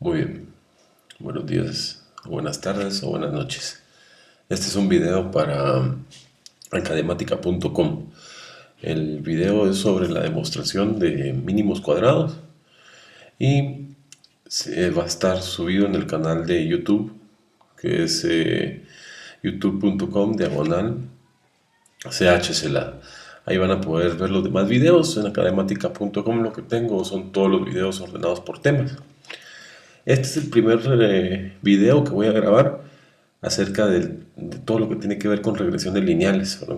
Muy bien, buenos días, buenas tardes o buenas noches. Este es un video para academatica.com. El video es sobre la demostración de mínimos cuadrados y va a estar subido en el canal de YouTube, que es youtube.com/chcela. Ahí van a poder ver los demás videos. En academatica.com lo que tengo son todos los videos ordenados por temas. Este es el primer video que voy a grabar acerca de todo lo que tiene que ver con regresiones lineales, ¿verdad?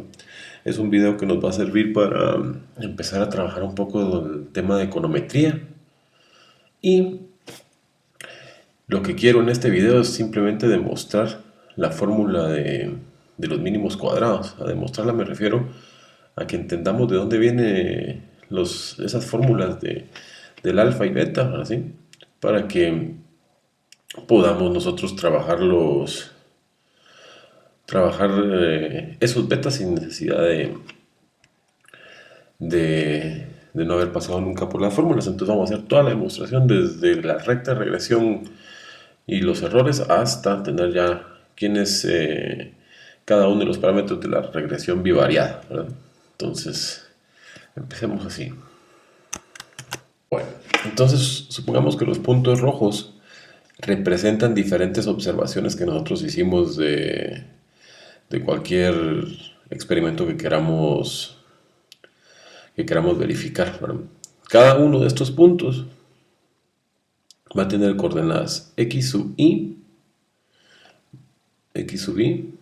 Es un video que nos va a servir para empezar a trabajar un poco el tema de econometría. Y lo que quiero en este video es simplemente demostrar la fórmula de los mínimos cuadrados. A demostrarla me refiero a que entendamos de dónde vienen esas fórmulas del alfa y beta, ¿así? Para que podamos nosotros trabajar esos betas sin necesidad de no haber pasado nunca por las fórmulas. Entonces vamos a hacer toda la demostración desde la recta de regresión y los errores hasta tener ya quién es cada uno de los parámetros de la regresión bivariada, ¿verdad? Entonces empecemos así. Bueno, entonces supongamos que los puntos rojos representan diferentes observaciones que nosotros hicimos de cualquier experimento que queramos verificar, ¿verdad? Cada uno de estos puntos va a tener coordenadas x sub i, x sub i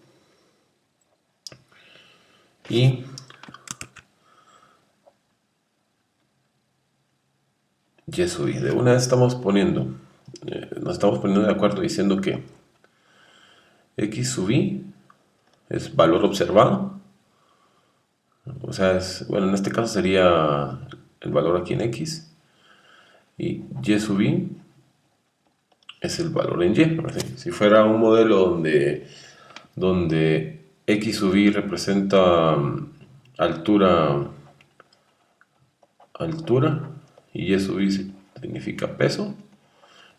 y y sub i. De una vez nos estamos poniendo de acuerdo diciendo que x sub i es valor observado, o sea, bueno, en este caso sería el valor aquí en x, y sub i es el valor en y. Si fuera un modelo donde x sub i representa altura y y sub i significa peso,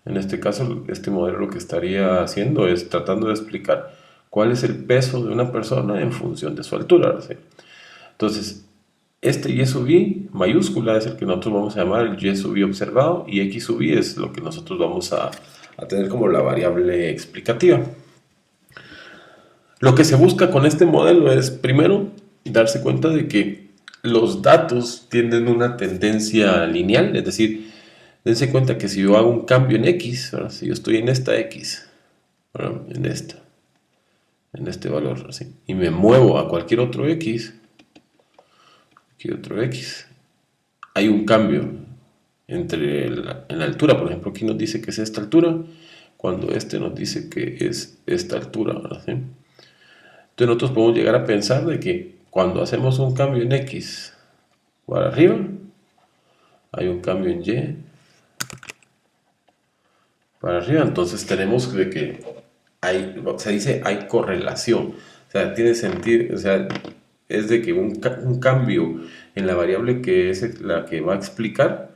en este caso este modelo lo que estaría haciendo es tratando de explicar cuál es el peso de una persona en función de su altura, ¿sí? Entonces este y sub i mayúscula es el que nosotros vamos a llamar el y sub i observado, y x sub i es lo que nosotros vamos a tener como la variable explicativa. Lo que se busca con este modelo es, primero, darse cuenta de que los datos tienen una tendencia lineal, es decir, dense cuenta que si yo hago un cambio en x, ¿verdad? Si yo estoy en esta x, ¿verdad? En este valor, ¿sí? Y me muevo a cualquier otro x, hay un cambio en la altura. Por ejemplo, aquí nos dice que es esta altura, cuando este nos dice que es esta altura, ¿verdad? ¿Sí? Entonces nosotros podemos llegar a pensar de que cuando hacemos un cambio en x para arriba, hay un cambio en y para arriba. Entonces tenemos de que se dice hay correlación, o sea, tiene sentido, o sea, es de que un cambio en la variable que es la que va a explicar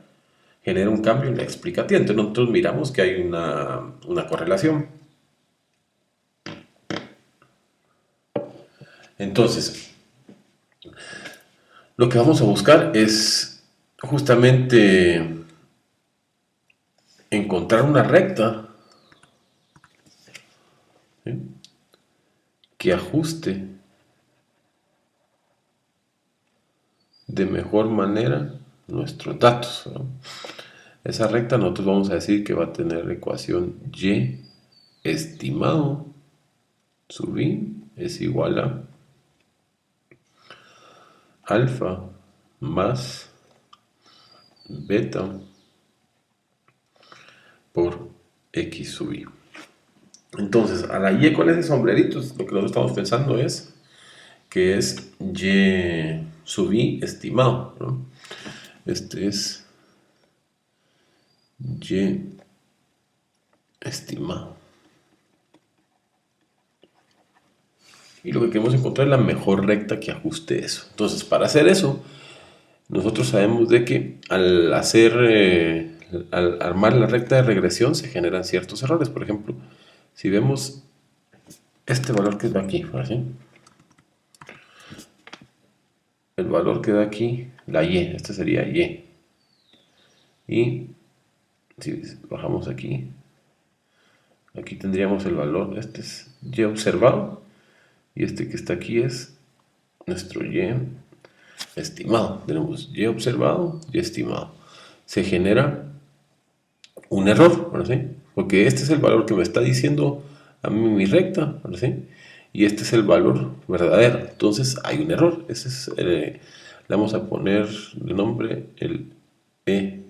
genera un cambio en la explicativa. Entonces nosotros miramos que hay una correlación. Entonces, lo que vamos a buscar es justamente encontrar una recta, ¿sí?, que ajuste de mejor manera nuestros datos, ¿no? Esa recta nosotros vamos a decir que va a tener la ecuación y estimado sub i es igual a alfa más beta por x sub i. Entonces, a la y con ese sombrerito, lo que nosotros estamos pensando es que es y sub i estimado, ¿no? Este es y estimado. Y lo que queremos encontrar es la mejor recta que ajuste eso. Entonces, para hacer eso, nosotros sabemos de que al hacer al armar la recta de regresión se generan ciertos errores. Por ejemplo, si vemos este valor que da aquí, ¿sí? El valor que da aquí, la y, este sería y. Y si bajamos aquí, aquí tendríamos el valor, este es y observado, y este que está aquí es nuestro y estimado. Tenemos y observado y estimado. Se genera un error, ¿sí? Porque este es el valor que me está diciendo a mí mi recta, ¿sí? Y este es el valor verdadero. Entonces hay un error. Ese es, le vamos a poner de nombre el E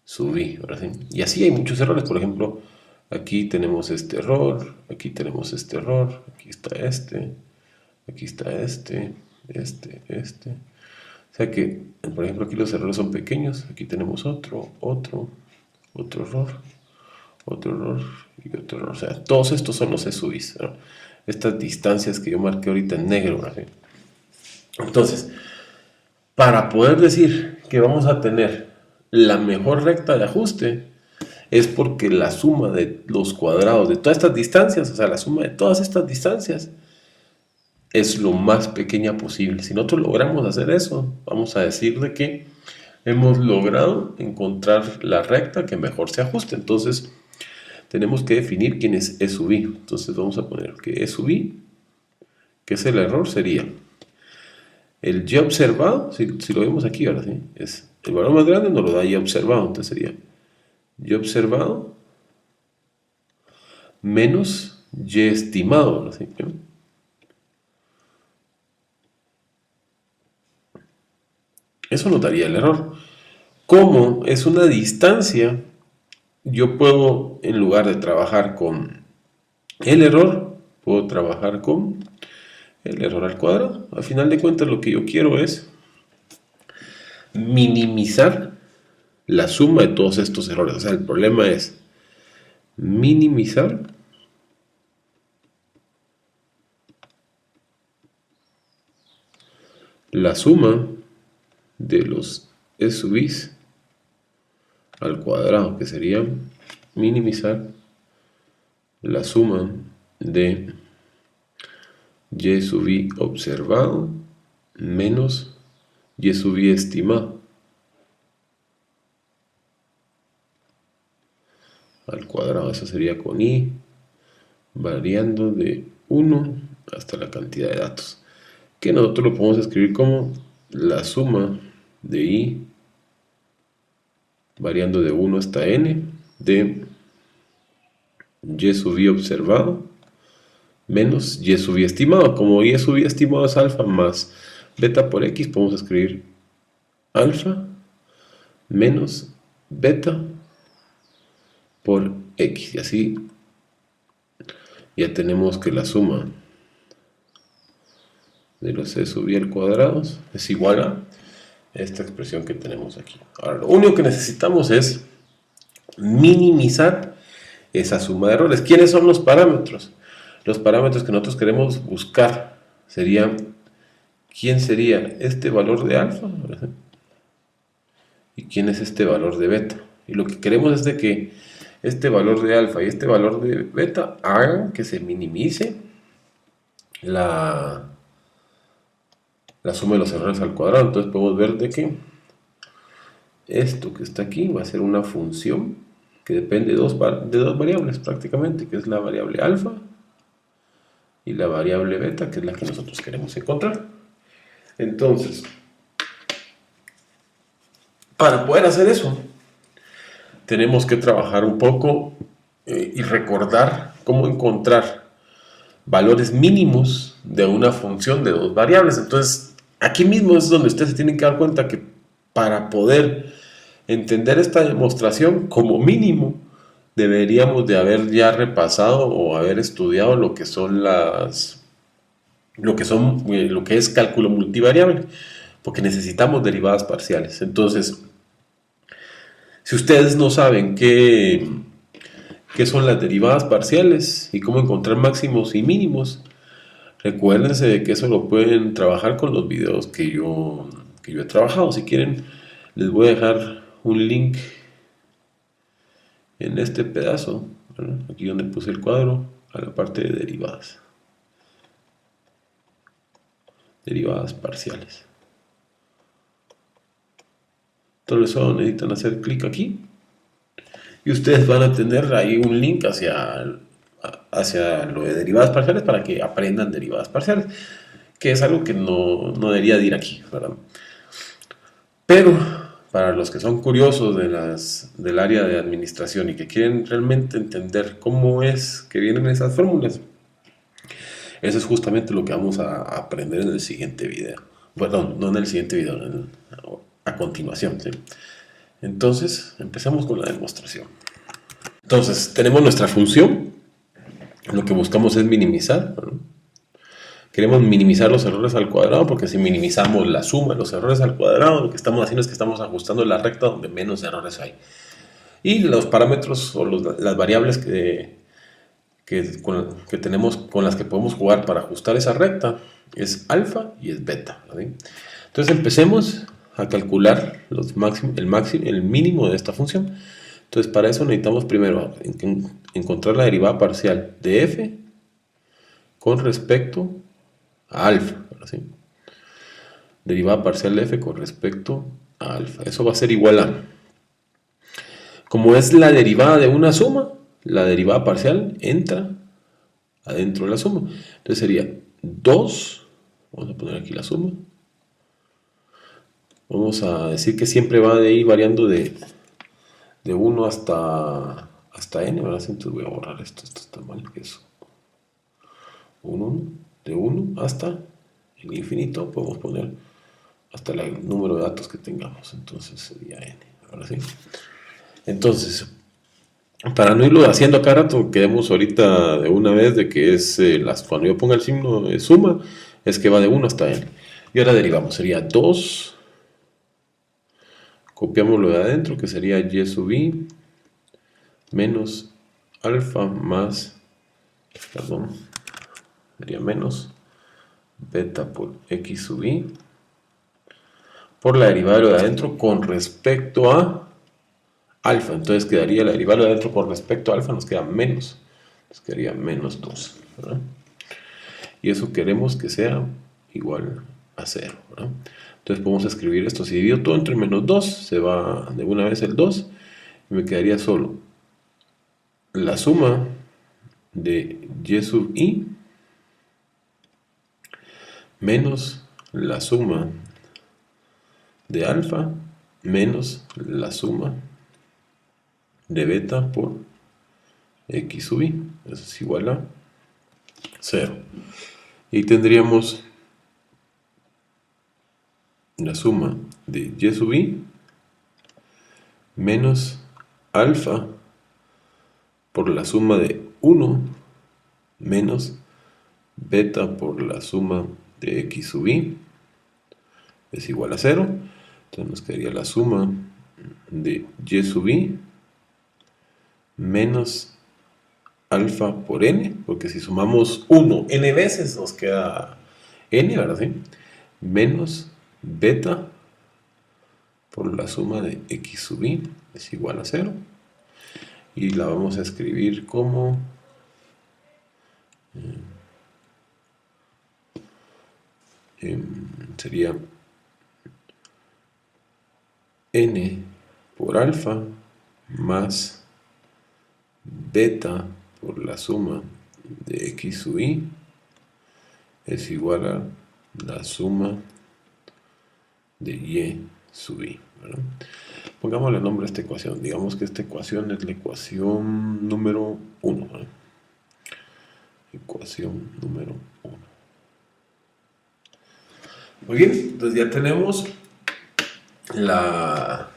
sub i, ¿sí? Y así hay muchos errores. Por ejemplo, aquí tenemos este error, aquí tenemos este error, aquí está aquí está este. O sea que, por ejemplo, aquí los errores son pequeños. Aquí tenemos otro error, otro error y otro error. O sea, todos estos son los ESUIs, ¿no? Estas distancias que yo marqué ahorita en negro, ¿sí? Entonces, para poder decir que vamos a tener la mejor recta de ajuste, es porque la suma de los cuadrados de todas estas distancias, o sea, la suma de todas estas distancias, es lo más pequeña posible. Si nosotros logramos hacer eso, vamos a decir de que hemos logrado encontrar la recta que mejor se ajuste. Entonces, tenemos que definir quién es E sub i. Entonces, vamos a poner que E sub i, que es el error, sería el y observado, si lo vemos aquí, ahora sí, es el valor más grande, nos lo da y observado. Entonces sería y observado menos y estimado, ahora sí. Eso nos daría el error. Como es una distancia, yo puedo, en lugar de trabajar con el error, puedo trabajar con el error al cuadrado. Al final de cuentas, lo que yo quiero es minimizar la suma de todos estos errores. O sea, el problema es minimizar la suma de los E sub i al cuadrado, que sería minimizar la suma de y sub i observado menos y sub i estimado al cuadrado. Eso sería con i variando de 1 hasta la cantidad de datos, que nosotros lo podemos escribir como la suma de i variando de 1 hasta n de y sub i observado menos y sub i estimado. Como y sub i estimado es alfa más beta por x, podemos escribir alfa menos beta por x, y así ya tenemos que la suma de los E sub i al cuadrado es igual a esta expresión que tenemos aquí. Ahora, lo único que necesitamos es minimizar esa suma de errores. ¿Quiénes son los parámetros? Los parámetros que nosotros queremos buscar serían, ¿quién sería este valor de alfa? ¿Y quién es este valor de beta? Y lo que queremos es de que este valor de alfa y este valor de beta hagan que se minimice la suma de los errores al cuadrado. Entonces podemos ver de que esto que está aquí va a ser una función que depende de dos variables prácticamente, que es la variable alfa y la variable beta, que es la que nosotros queremos encontrar. Entonces, para poder hacer eso, tenemos que trabajar un poco y recordar cómo encontrar valores mínimos de una función de dos variables. Entonces, aquí mismo es donde ustedes se tienen que dar cuenta que para poder entender esta demostración, como mínimo, deberíamos de haber ya repasado o haber estudiado lo que es cálculo multivariable, porque necesitamos derivadas parciales. Entonces, si ustedes no saben qué son las derivadas parciales y cómo encontrar máximos y mínimos, recuérdense de que eso lo pueden trabajar con los videos que yo he trabajado. Si quieren, les voy a dejar un link en este pedazo, ¿verdad? Aquí donde puse el cuadro, a la parte de derivadas parciales. Entonces solo necesitan hacer clic aquí y ustedes van a tener ahí un link hacia lo de derivadas parciales para que aprendan derivadas parciales, que es algo que no debería de ir aquí, ¿verdad? Pero para los que son curiosos del área de administración y que quieren realmente entender cómo es que vienen esas fórmulas, eso es justamente lo que vamos a aprender en el siguiente video. Bueno, no en el siguiente video, a continuación, ¿sí? Entonces, empezamos con la demostración. Entonces, tenemos nuestra función. Lo que buscamos es minimizar, ¿no? Queremos minimizar los errores al cuadrado, porque si minimizamos la suma de los errores al cuadrado, lo que estamos haciendo es que estamos ajustando la recta donde menos errores hay. Y los parámetros o las variables que tenemos, con las que podemos jugar para ajustar esa recta, es alfa y es beta, ¿sí? Entonces empecemos a calcular el mínimo de esta función. Entonces para eso necesitamos primero encontrar la derivada parcial de f con respecto a alfa, ¿sí? Derivada parcial de f con respecto a alfa. Eso va a ser igual a, como es la derivada de una suma, la derivada parcial entra adentro de la suma. Entonces sería 2, vamos a poner aquí la suma. Vamos a decir que siempre va de ahí variando de 1 hasta n, ¿verdad? Entonces voy a borrar esto está mal, que es 1, de 1 hasta el infinito, podemos poner hasta el número de datos que tengamos, entonces sería n, ahora sí. Entonces, para no irlo haciendo acá rato, quedemos ahorita de una vez de que es, cuando yo ponga el signo de suma, es que va de 1 hasta n. Y ahora derivamos, sería 2, copiamos lo de adentro, que sería y sub i, menos alfa más, perdón, sería menos beta por x sub i, por la derivada de lo de adentro con respecto a alfa. Entonces quedaría la derivada de adentro con respecto a alfa, nos queda menos, nos quedaría menos 2, ¿verdad? Y eso queremos que sea igual a 0, ¿verdad? Entonces podemos escribir esto, si divido todo entre menos 2, se va de una vez el 2, y me quedaría solo la suma de y sub i menos la suma de alfa menos la suma de beta por x sub i. Eso es igual a 0. Y tendríamos la suma de y sub i menos alfa por la suma de 1 menos beta por la suma de x sub i es igual a 0. Entonces nos quedaría la suma de y sub i menos alfa por n, porque si sumamos 1 n veces nos queda n, ¿verdad? ¿Sí? Menos beta por la suma de x sub i es igual a 0. Y la vamos a escribir como sería n por alfa más beta por la suma de x sub i es igual a la suma de y sub i, ¿verdad? Pongámosle nombre a esta ecuación. Digamos que esta ecuación es la ecuación número 1, ¿verdad? Ecuación número 1. Muy bien, entonces ya tenemos la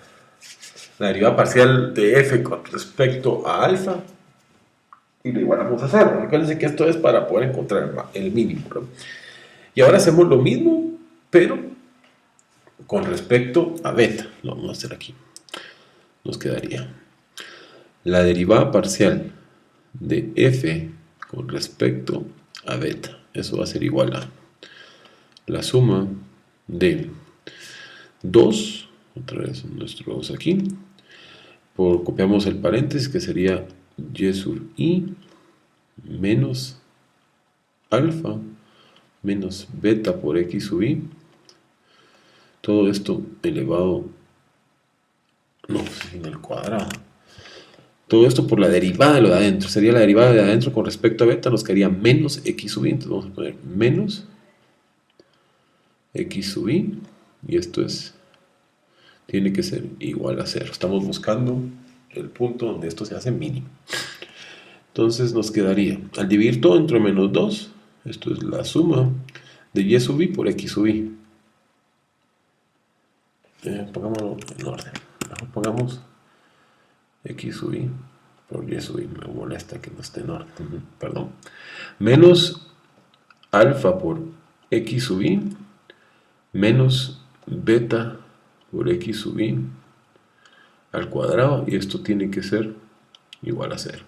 derivada parcial de f con respecto a alfa y lo igualamos a 0. Recuerden que esto es para poder encontrar el mínimo, ¿no? Y ahora hacemos lo mismo, pero con respecto a beta. Lo vamos a hacer aquí. Nos quedaría la derivada parcial de f con respecto a beta. Eso va a ser igual a la suma de 2, otra vez nuestro 2 aquí, copiamos el paréntesis que sería y sub i menos alfa menos beta por x sub i, todo esto elevado, no, sin el cuadrado, todo esto por la derivada de lo de adentro, sería la derivada de adentro con respecto a beta, nos quedaría menos x sub i, entonces vamos a poner menos x sub i, y esto tiene que ser igual a 0, estamos buscando el punto donde esto se hace mínimo. Entonces nos quedaría, al dividir todo entre menos 2, esto es la suma de y sub i por x sub i. Pongámoslo en orden. Pongamos x sub i por y sub i. Me molesta que no esté en orden. Perdón. Menos alfa por x sub i menos beta por x sub i al cuadrado. Y esto tiene que ser igual a 0.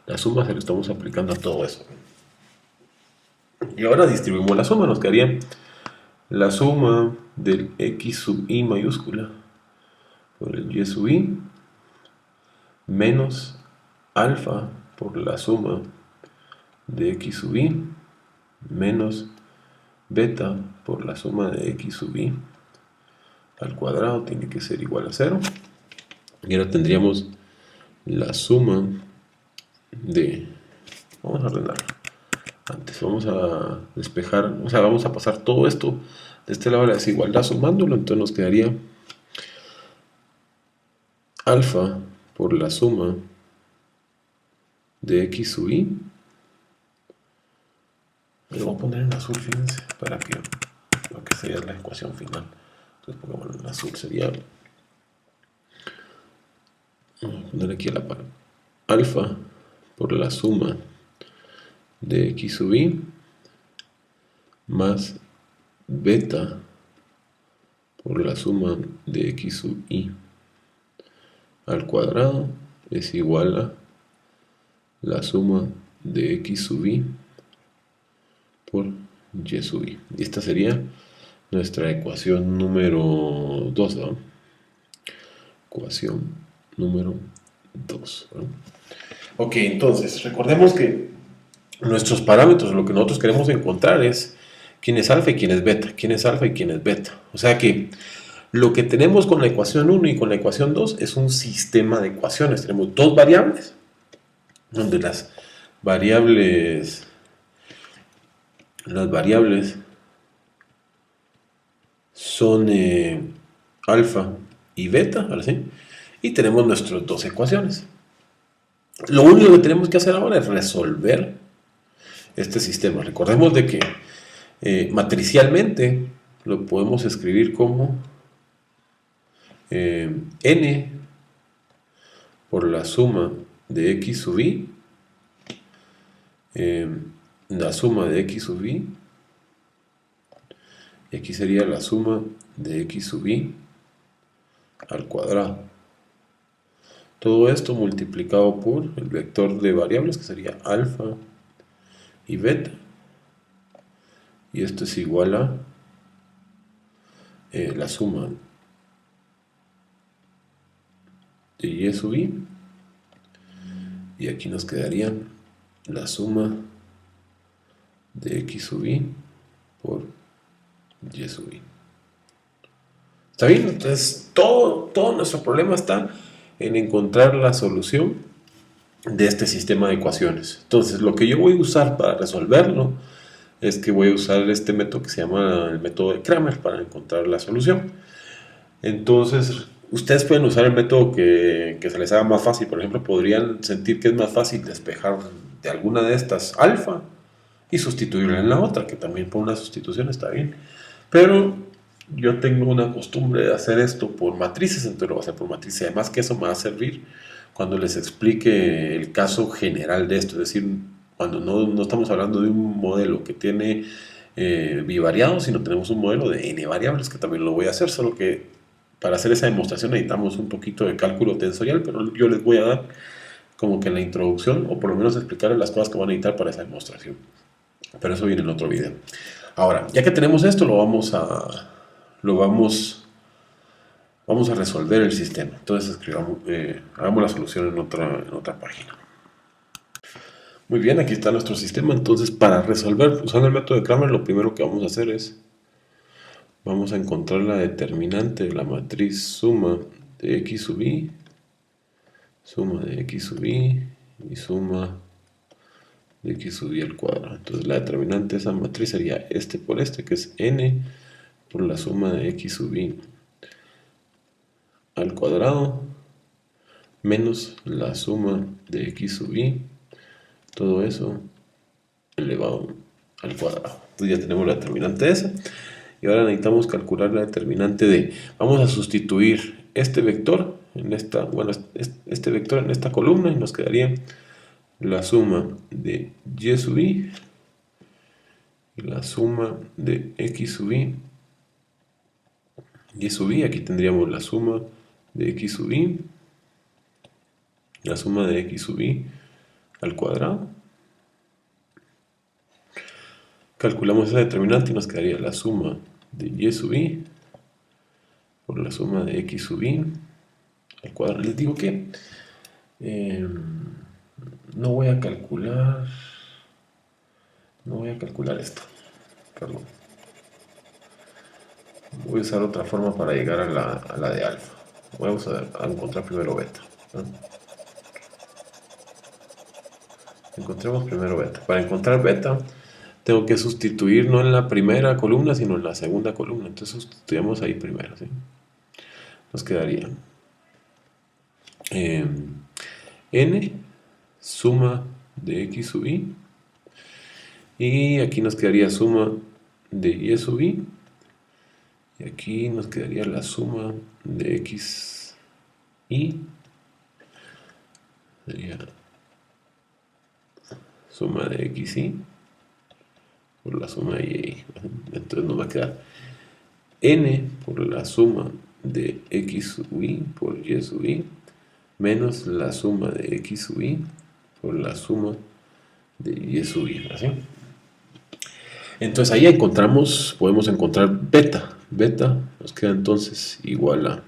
La suma se la estamos aplicando a todo eso. Y ahora distribuimos la suma. Nos quedaría la suma del x sub i mayúscula por el y sub i menos alfa por la suma de x sub i menos beta por la suma de x sub i al cuadrado tiene que ser igual a 0. Y ahora tendríamos la suma de... Vamos a ordenarlo. Antes vamos a despejar, o sea, vamos a pasar todo esto de este lado de la desigualdad sumándolo, entonces nos quedaría alfa por la suma de x sub i. Lo voy a poner en azul, fíjense, para que sea la ecuación final. Entonces pongámoslo en azul, sería, vamos a poner aquí a la par, alfa por la suma de x sub i más beta por la suma de x sub i al cuadrado es igual a la suma de x sub i por y sub i. Y esta sería nuestra ecuación número 2, ¿no? Ecuación número 2, ¿no? Ok, entonces recordemos que nuestros parámetros, lo que nosotros queremos encontrar es quién es alfa y quién es beta, quién es alfa y quién es beta. O sea que lo que tenemos con la ecuación 1 y con la ecuación 2 es un sistema de ecuaciones. Tenemos dos variables, donde las variables son alfa y beta, ahora sí, y tenemos nuestras dos ecuaciones. Lo único que tenemos que hacer ahora es resolver este sistema. Recordemos de que matricialmente lo podemos escribir como n por la suma de x sub i, la suma de x sub i, y aquí sería la suma de x sub i al cuadrado. Todo esto multiplicado por el vector de variables que sería alfa y beta, y esto es igual a la suma de y sub i, y aquí nos quedaría la suma de x sub i por y sub i. ¿Está bien? Entonces todo nuestro problema está en encontrar la solución de este sistema de ecuaciones. Entonces lo que yo voy a usar para resolverlo es que voy a usar este método que se llama el método de Cramer para encontrar la solución. Entonces ustedes pueden usar el método que se les haga más fácil. Por ejemplo, podrían sentir que es más fácil despejar de alguna de estas alfa y sustituirla en la otra, que también por una sustitución está bien. Pero yo tengo una costumbre de hacer esto por matrices, entonces lo voy a hacer por matrices. Además que eso me va a servir cuando les explique el caso general de esto, es decir, cuando no estamos hablando de un modelo que tiene bivariados, sino tenemos un modelo de n variables, que también lo voy a hacer, solo que para hacer esa demostración necesitamos un poquito de cálculo tensorial, pero yo les voy a dar como que en la introducción, o por lo menos explicarles las cosas que van a necesitar para esa demostración. Pero eso viene en otro video. Ahora, ya que tenemos esto, vamos vamos a resolver el sistema. Entonces hagamos la solución en otra página. Muy bien, aquí está nuestro sistema. Entonces, para resolver usando el método de Cramer, lo primero que vamos a hacer es vamos a encontrar la determinante de la matriz suma de x sub y, suma de x sub y suma de x sub y al cuadrado. Entonces la determinante de esa matriz sería este por este, que es n por la suma de x sub y al cuadrado menos la suma de x sub y, todo eso elevado al cuadrado. Entonces ya tenemos la determinante esa. Y ahora necesitamos calcular la determinante de, vamos a sustituir este vector en esta, este vector en esta columna y nos quedaría la suma de y sub i y la suma de x sub i. Y sub i, aquí tendríamos la suma de x sub i, la suma de x sub i al cuadrado. Calculamos esa determinante y nos quedaría la suma de y sub i por la suma de x sub i al cuadrado. Les digo que no voy a calcular esto, perdón. Voy a usar otra forma para llegar a la de alfa. Vamos a encontrar primero beta, ¿no? Encontremos primero beta. Para encontrar beta tengo que sustituir no en la primera columna sino en la segunda columna. Entonces sustituimos ahí primero, ¿sí? Nos quedaría n suma de x sub i, y aquí nos quedaría suma de y sub i, y aquí nos quedaría la suma de x i, sería suma de x i por la suma de y. Entonces nos va a quedar n por la suma de x sub i por y sub i menos la suma de x sub i por la suma de y sub i, ¿así? Entonces ahí podemos encontrar beta. Beta nos queda entonces igual a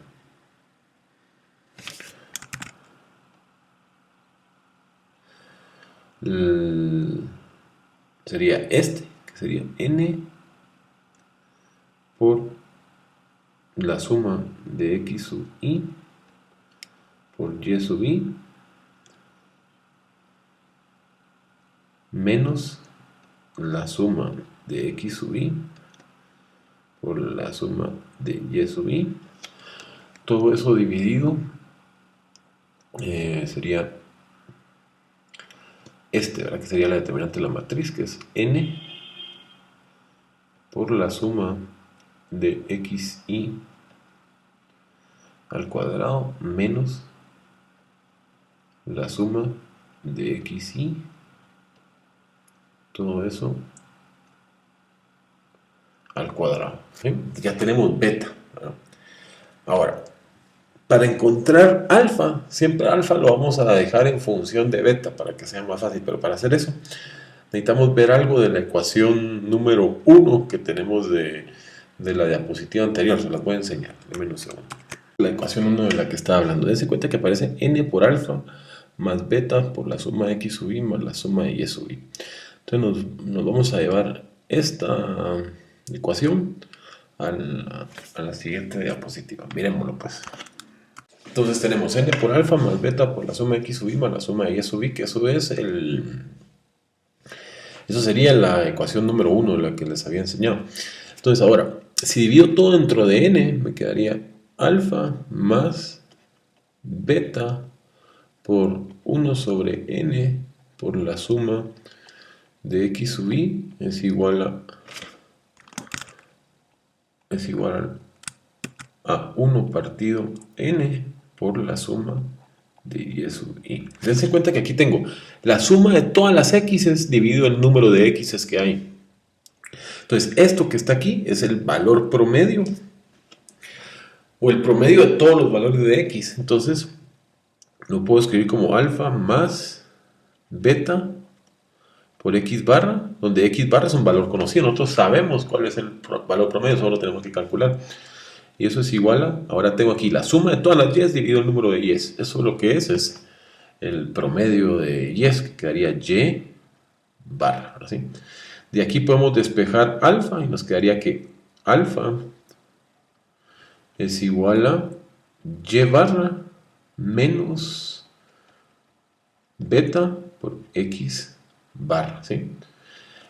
sería este, que sería n por la suma de x sub i por y sub i menos la suma de x sub i por la suma de y sub i, todo eso dividido sería ¿verdad? Que sería la determinante de la matriz, que es n por la suma de xi al cuadrado menos la suma de xi, todo eso al cuadrado, ¿sí? Ya tenemos beta, ¿verdad? Ahora, para encontrar alfa, siempre alfa lo vamos a dejar en función de beta para que sea más fácil, pero para hacer eso necesitamos ver algo de la ecuación número 1 que tenemos de la diapositiva anterior. Se las voy a enseñar, denme un segundo. La ecuación 1 de la que estaba hablando, dense cuenta que aparece n por alfa más beta por la suma de x sub i más la suma de y sub i. Entonces nos vamos a llevar esta ecuación a la siguiente diapositiva. Miremoslo pues. Entonces tenemos n por alfa más beta por la suma de x sub i más la suma de y sub i, que eso sería la ecuación número 1, la que les había enseñado. Entonces ahora, si divido todo dentro de n, me quedaría alfa más beta por 1 sobre n por la suma de x sub i es igual a 1 partido n por la suma de y sub i. Dense cuenta que aquí tengo la suma de todas las x's dividido el número de x's que hay. Entonces esto que está aquí es el valor promedio o el promedio de todos los valores de x. Entonces lo puedo escribir como alfa más beta por x barra, donde x barra es un valor conocido. Nosotros sabemos cuál es el valor promedio, solo lo tenemos que calcular. Y eso es igual a, ahora tengo aquí la suma de todas las y's dividido el número de y's. Eso lo que es el promedio de y's, que quedaría y barra, ¿sí? De aquí podemos despejar alfa y nos quedaría que alfa es igual a y barra menos beta por x barra, ¿sí?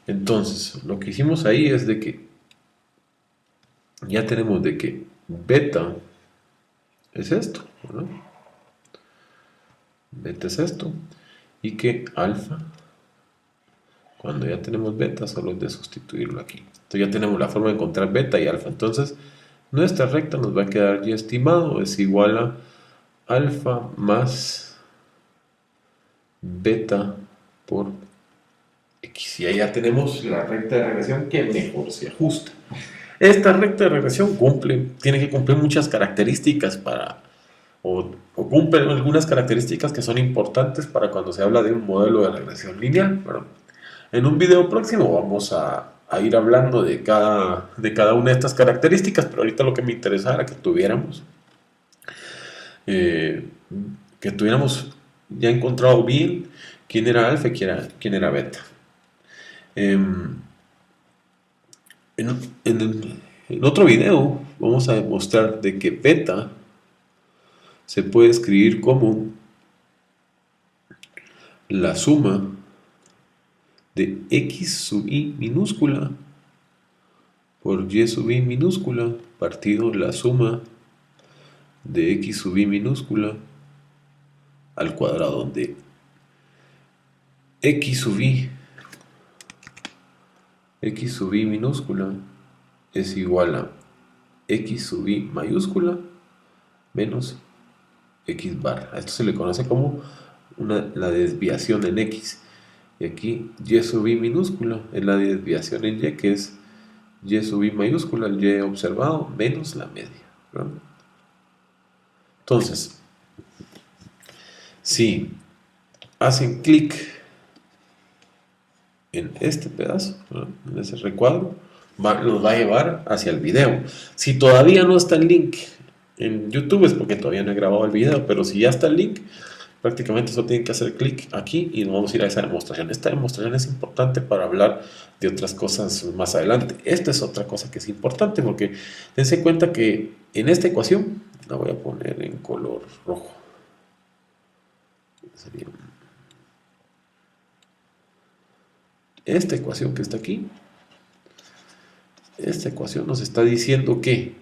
Entonces, lo que hicimos ahí es de que ya tenemos de que beta es esto, ¿verdad? Beta es esto. Y que alfa, cuando ya tenemos beta, solo es de sustituirlo aquí. Entonces ya tenemos la forma de encontrar beta y alfa. Entonces, nuestra recta nos va a quedar y estimado es igual a alfa más beta por x. Y ahí ya tenemos la recta de regresión que mejor se ajusta. Esta recta de regresión tiene que cumplir muchas características o cumple algunas características que son importantes para cuando se habla de un modelo de regresión lineal. Bueno, en un video próximo vamos a ir hablando de cada una de estas características, pero ahorita lo que me interesaba era eh, que tuviéramos ya encontrado bien quién era alfa y quién era beta. En, en otro video vamos a demostrar de que beta se puede escribir como la suma de x sub i minúscula por y sub i minúscula partido la suma de x sub i minúscula al cuadrado, donde x sub i minúscula es igual a x sub i mayúscula menos x barra. A esto se le conoce como la desviación en x. Y aquí y sub i minúscula es la desviación en y, que es y sub i mayúscula, el y observado, menos la media, ¿verdad? Entonces, si hacen clic en este pedazo, ¿verdad?, en ese recuadro, los va a llevar hacia el video. Si todavía no está el link en YouTube es porque todavía no he grabado el video, pero si ya está el link, prácticamente solo tienen que hacer clic aquí y nos vamos a ir a esa demostración. Esta demostración es importante para hablar de otras cosas más adelante. Esta es otra cosa que es importante porque dense cuenta que en esta ecuación, la voy a poner en color rojo. Sería esta ecuación que está aquí. Esta ecuación nos está diciendo que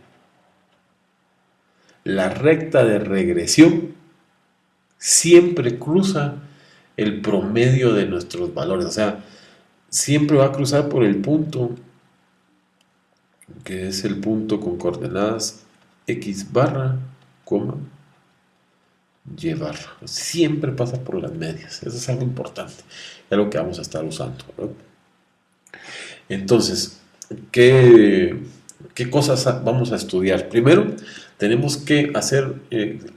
la recta de regresión siempre cruza el promedio de nuestros valores, o sea, siempre va a cruzar por el punto que es el punto con coordenadas x barra, coma, y barra. Siempre pasa por las medias. Eso es algo importante, es lo que vamos a estar usando, ¿verdad? Entonces, ¿qué cosas vamos a estudiar? Primero, tenemos que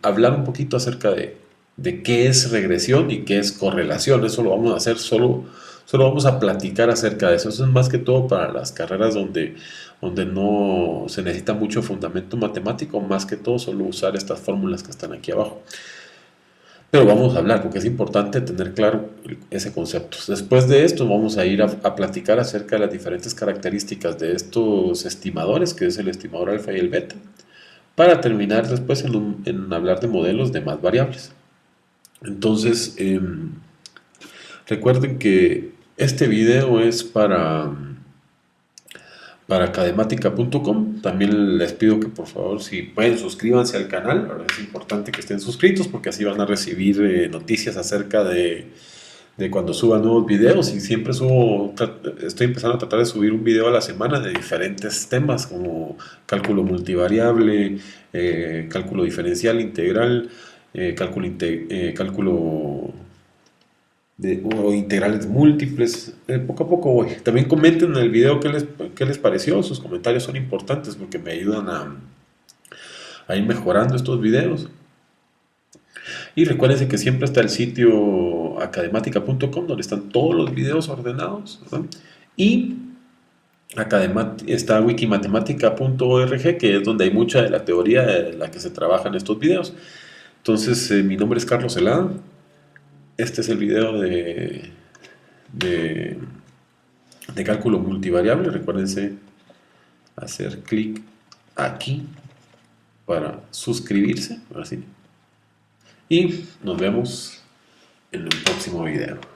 hablar un poquito acerca de qué es regresión y qué es correlación. Eso lo vamos a hacer solo vamos a platicar acerca de eso. Eso es más que todo para las carreras donde no se necesita mucho fundamento matemático, más que todo solo usar estas fórmulas que están aquí abajo. Pero vamos a hablar porque es importante tener claro ese concepto. Después de esto vamos a ir a platicar acerca de las diferentes características de estos estimadores, que es el estimador alfa y el beta, para terminar después en hablar de modelos de más variables. Entonces, recuerden que este video es para academatica.com. También les pido que por favor, si pueden, suscríbanse al canal. Es importante que estén suscritos porque así van a recibir noticias acerca de cuando suba nuevos videos. Y siempre estoy empezando a tratar de subir un video a la semana de diferentes temas como cálculo multivariable, cálculo diferencial integral, cálculo o integrales múltiples. Poco a poco voy. También comenten en el video qué les pareció. Sus comentarios son importantes porque me ayudan a ir mejorando estos videos. Y recuérdense que siempre está el sitio academatica.com donde están todos los videos ordenados, ¿verdad? Y Está wikimatemática.org, que es donde hay mucha de la teoría en la que se trabaja en estos videos. Entonces, mi nombre es Carlos Celada. Este es el video de, de cálculo multivariable. Recuérdense hacer clic aquí para suscribirse, así. Y nos vemos en el próximo video.